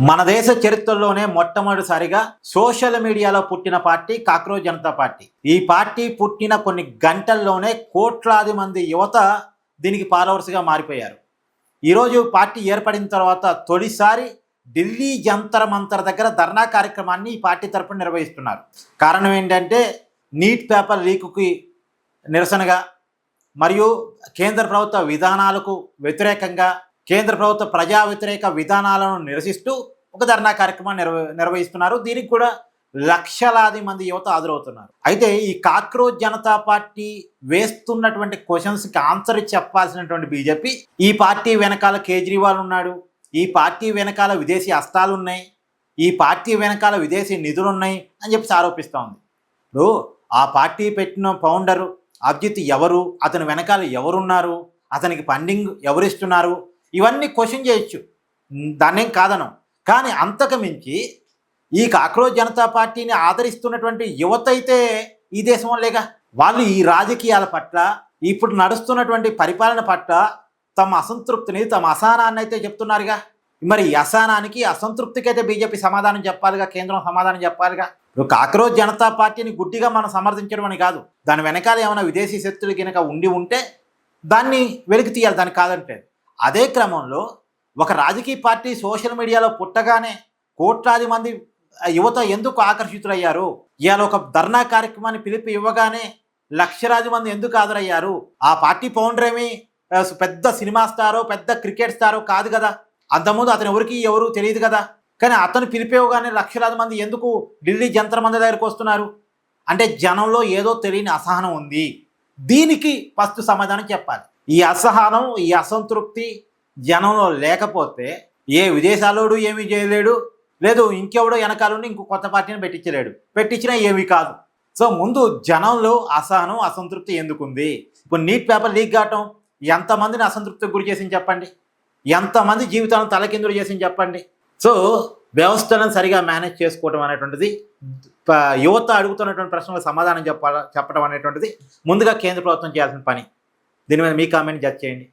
మన దేశ చరిత్రలోనే మొట్టమొదటిసారిగా సోషల్ మీడియాలో పుట్టిన పార్టీ కాక్రోచ్ జనతా పార్టీ. ఈ పార్టీ పుట్టిన కొన్ని గంటల్లోనే కోట్లాది మంది యువత దీనికి ఫాలోవర్స్గా మారిపోయారు. ఈరోజు పార్టీ ఏర్పడిన తర్వాత తొలిసారి ఢిల్లీ జంతర్ మంతర్ దగ్గర ధర్నా కార్యక్రమాన్ని ఈ పార్టీ తరపున నిర్వహిస్తున్నారు. కారణం ఏంటంటే నీట్ పేపర్ లీకుకి నిరసనగా మరియు కేంద్ర ప్రభుత్వ విధానాలకు వ్యతిరేకంగా కేంద్ర ప్రభుత్వ ప్రజా వ్యతిరేక విధానాలను నిరసిస్తూ ఒక ధర్నా కార్యక్రమాన్ని నిర్వహిస్తున్నారు. దీనికి కూడా లక్షలాది మంది యువత హాజరవుతున్నారు. అయితే ఈ కాక్రోచ్ జనతా పార్టీ వేస్తున్నటువంటి క్వశ్చన్స్కి ఆన్సర్ చెప్పాల్సినటువంటి బీజేపీ ఈ పార్టీ వెనకాల కేజ్రీవాల్ ఉన్నాడు, ఈ పార్టీ వెనకాల విదేశీ హస్తాలు ఉన్నాయి, ఈ పార్టీ వెనకాల విదేశీ నిధులు ఉన్నాయి అని చెప్పి ఆరోపిస్తూ ఉంది. ఇప్పుడు ఆ పార్టీ పెట్టిన ఫౌండరు అభిజిత్ ఎవరు, అతని వెనకాల ఎవరున్నారు, అతనికి ఫండింగ్ ఎవరిస్తున్నారు, ఇవన్నీ క్వశ్చన్ చేయొచ్చు, దాన్నేం కాదనం. కానీ అంతకు మించి ఈ కాక్రోచ్ జనతా పార్టీని ఆదరిస్తున్నటువంటి యువత అయితే ఈ దేశం లేగా, వాళ్ళు ఈ రాజకీయాల పట్ల ఇప్పుడు నడుస్తున్నటువంటి పరిపాలన పట్ల తమ అసంతృప్తిని తమ అసహనాన్ని అయితే చెప్తున్నారుగా. మరి ఈ అసహనానికి అసంతృప్తికి అయితే బీజేపీ సమాధానం చెప్పాలిగా, కేంద్రం సమాధానం చెప్పాలిగా. ఇప్పుడు కాక్రోచ్ జనతా పార్టీని గుడ్డిగా మనం సమర్థించడం అని కాదు, దాని వెనకాల ఏమైనా విదేశీ శక్తులు కనుక ఉంటే దాన్ని వెలికి తీయాలి, దాన్ని కాదంటే. అదే క్రమంలో ఒక రాజకీయ పార్టీ సోషల్ మీడియాలో పుట్టగానే కోట్లాది మంది యువత ఎందుకు ఆకర్షితులయ్యారు, ఇవాళ ఒక ధర్నా కార్యక్రమాన్ని పిలుపు ఇవ్వగానే లక్షలాది మంది ఎందుకు హాజరయ్యారు? ఆ పార్టీ ఫౌండర్ ఏమి పెద్ద సినిమా స్టారో పెద్ద క్రికెట్ స్టారో కాదు కదా, అంతకుముందు అతను ఎవరు తెలియదు కదా. కానీ అతను పిలిపేవగానే లక్షలాది మంది ఎందుకు ఢిల్లీ జంతర్ మంతర్ దగ్గరికి వస్తున్నారు అంటే జనంలో ఏదో తెలియని అసహనం ఉంది. దీనికి ఫస్ట్ సమాధానం చెప్పాలి. ఈ అసహనం ఈ అసంతృప్తి జనంలో లేకపోతే ఏ విదేశాలోడు ఏమీ చేయలేడు, లేదు ఇంకెవడో వెనకాలండి ఇంకో కొత్త పార్టీని పెట్టించినా ఏమీ కాదు. సో ముందు జనంలో అసహనం అసంతృప్తి ఎందుకుంది? ఇప్పుడు నీట్ పేపర్ లీక్ కావటం ఎంతమందిని అసంతృప్తికి గురి చేసింది చెప్పండి, ఎంతమంది జీవితాలను తలకిందులు చేసింది చెప్పండి. సో వ్యవస్థలను సరిగా మేనేజ్ చేసుకోవడం అనేటువంటిది, యువత అడుగుతున్నటువంటి ప్రశ్నలకు సమాధానం చెప్పడం అనేటువంటిది ముందుగా కేంద్ర ప్రభుత్వం చేయాల్సిన పని. దీని మీద మీ కామెంట్ జడ్జ్ చేయండి.